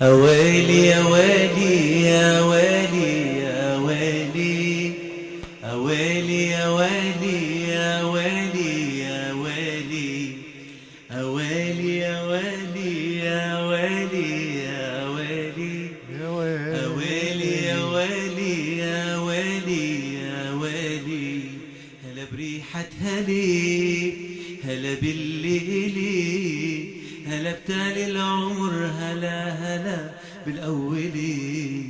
أويلي يا ويلي يا ويلي يا ويلي أويلي يا ويلي يا ويلي يا ويلي أويلي يا ويلي يا ويلي يا ويلي يا أويلي يا ويلي ويلي يا ويلي يا ويلي هلا بريحة هلي هلا بالليلي هلا بتالي العمر هلا هلا بالأولي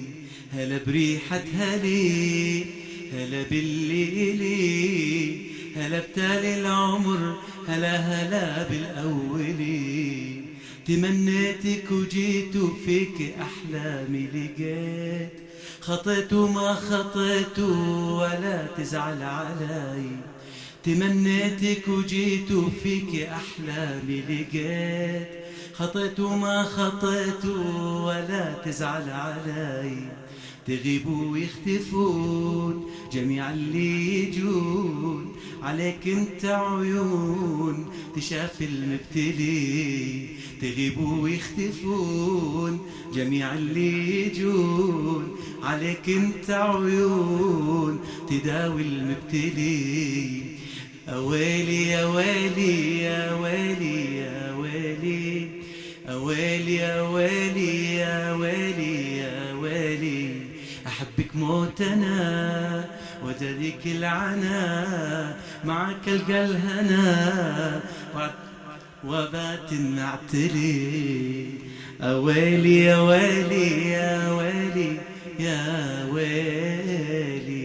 هلا بريحة هلي هلا بالليلي هلا بتالي العمر هلا هلا بالأولي تمنيتك وجيت وفيك أحلامي لقيت خطيت وما خطيت ولا تزعل علي تمنيتك وجيت وفيك أحلامي لقيت خطيت وما خطيت ولا تزعل علي تغيبوا ويختفون جميع اللي يجون عليك انت عيون تشاف المبتلي تغيبوا ويختفون جميع اللي يجون عليك انت عيون تداوي المبتلي أويلي يا ويلي يا ويلي يا ويلي أويلي يا ويلي يا ويلي يا ويلي أحبك موت أنا وجديك العنا معك ألقى الهنا وبات نعتلي أويلي يا ويلي يا ويلي يا ويلي